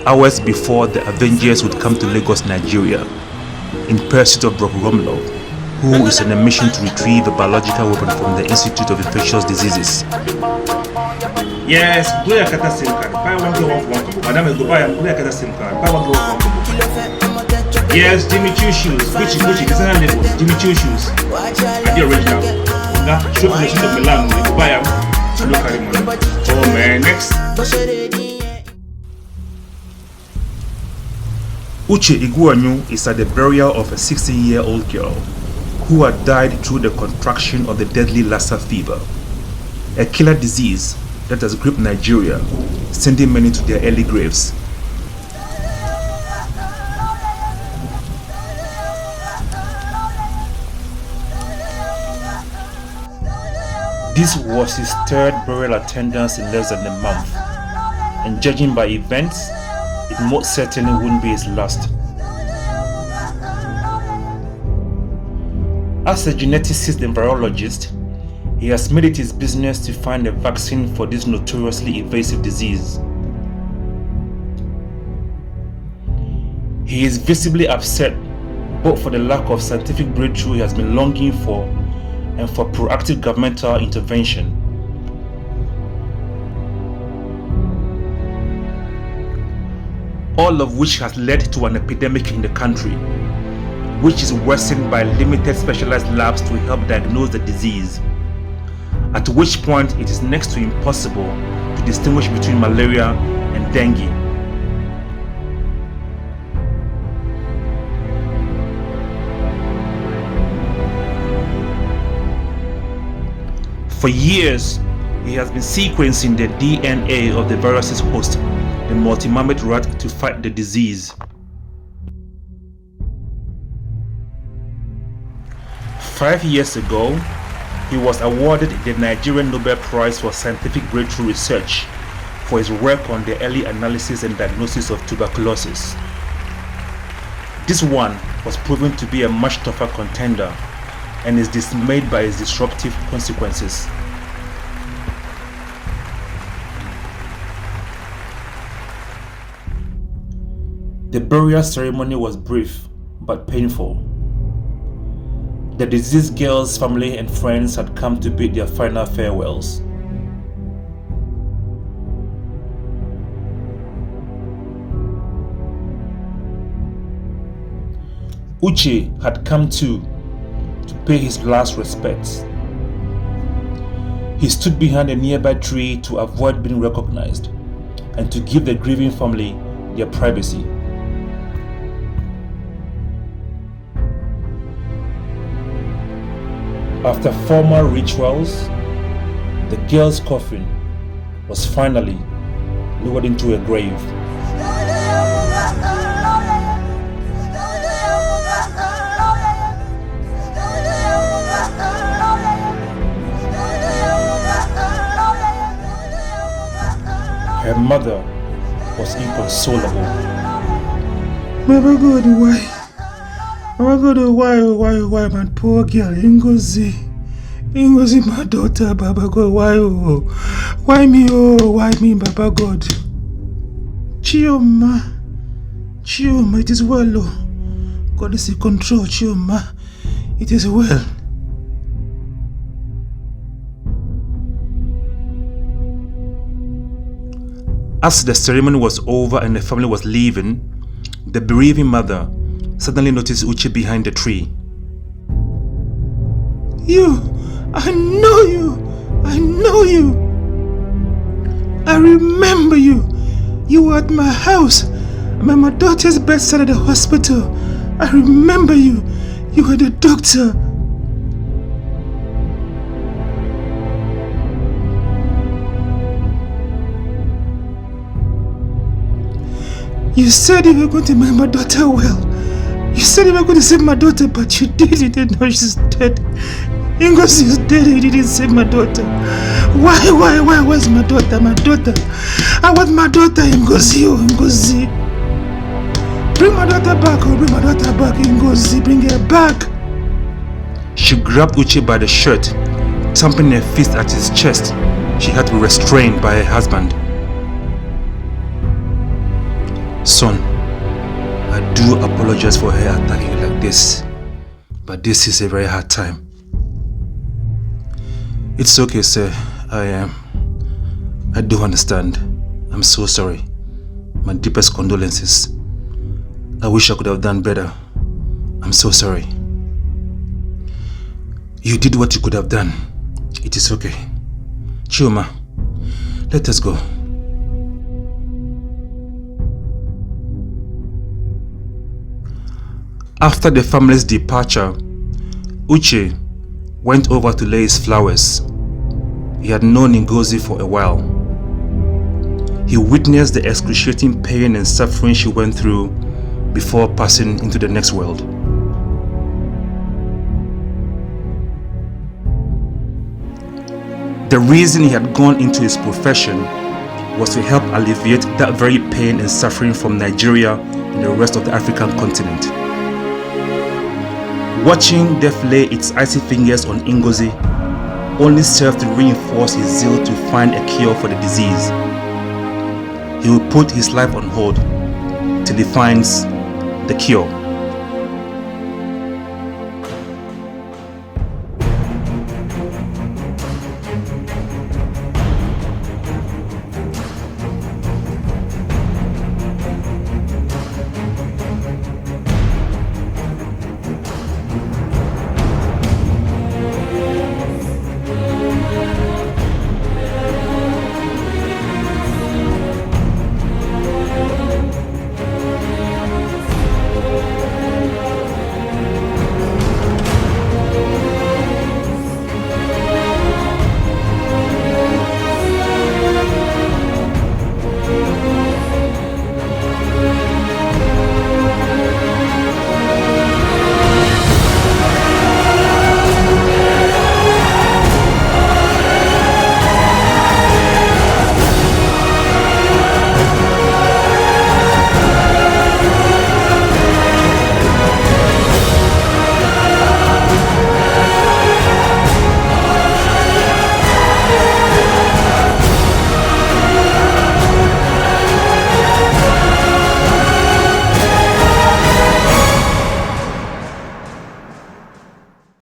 hours before the Avengers would come to Lagos, Nigeria, in pursuit of Bro Romlo, who is on a mission to retrieve a biological weapon from the Institute of Infectious Diseases. Yes, go get a SIM card. Buy one get one for one couple. Madam, go buy go get a SIM card. Buy one get one for one couple. Yes, Jimmy Choo shoes. Gucci, designer labels. Jimmy Choo shoes. Are the original? Now, show me the shoes of Milan. Go buy them. Look at them. Oh man, next. Uche Egwuonwu is at the burial of a 16-year-old girl who had died through the contraction of the deadly Lassa fever, a killer disease that has gripped Nigeria, sending many to their early graves. This was his third burial attendance in less than a month, and judging by events, it most certainly wouldn't be his last. As a geneticist and virologist, he has made it his business to find a vaccine for this notoriously invasive disease. He is visibly upset both for the lack of scientific breakthrough he has been longing for and for proactive governmental intervention. All of which has led to an epidemic in the country, which is worsened by limited specialized labs to help diagnose the disease, at which point it is next to impossible to distinguish between malaria and dengue. For years, he has been sequencing the DNA of the virus's host, the multi-mammoth rat, to fight the disease. 5 years ago, he was awarded the Nigerian Nobel Prize for Scientific Breakthrough Research for his work on the early analysis and diagnosis of tuberculosis. This one was proven to be a much tougher contender and is dismayed by its disruptive consequences. The burial ceremony was brief but painful. The deceased girl's family and friends had come to bid their final farewells. Uche had come too to pay his last respects. He stood behind a nearby tree to avoid being recognized and to give the grieving family their privacy. After formal rituals, the girl's coffin was finally lowered into a grave. Her mother was inconsolable. Baba God, why? Baba God, why, my poor girl, Ngozi, my daughter, Baba God, why me, why me, Baba God? Chioma, it is well, oh. God is in control, Chioma, it is well. As the ceremony was over and the family was leaving, the bereaving mother suddenly noticed Uche behind the tree. I know you. I remember you. You were at my house. I'm at my daughter's bedside at the hospital. I remember you. You were the doctor. You said you were going to make my daughter well. You said you were going to save my daughter, but you didn't. Now she's dead. Ngozi is dead. You didn't save my daughter. Why? Where's my daughter? I want my daughter, Ngozi. Bring my daughter back. Ngozi, bring her back. She grabbed Uche by the shirt, thumping her fist at his chest. She had to be restrained by her husband. Son, I do apologize for her attacking you like this, but this is a very hard time. It's okay, sir. I do understand. I'm so sorry. My deepest condolences. I wish I could have done better. I'm so sorry. You did what you could have done. It is okay. Chioma, let us go. After the family's departure, Uche went over to lay his flowers. He had known Ngozi for a while. He witnessed the excruciating pain and suffering she went through before passing into the next world. The reason he had gone into his profession was to help alleviate that very pain and suffering from Nigeria and the rest of the African continent. Watching death lay its icy fingers on Ngozi only served to reinforce his zeal to find a cure for the disease. He will put his life on hold till he finds the cure.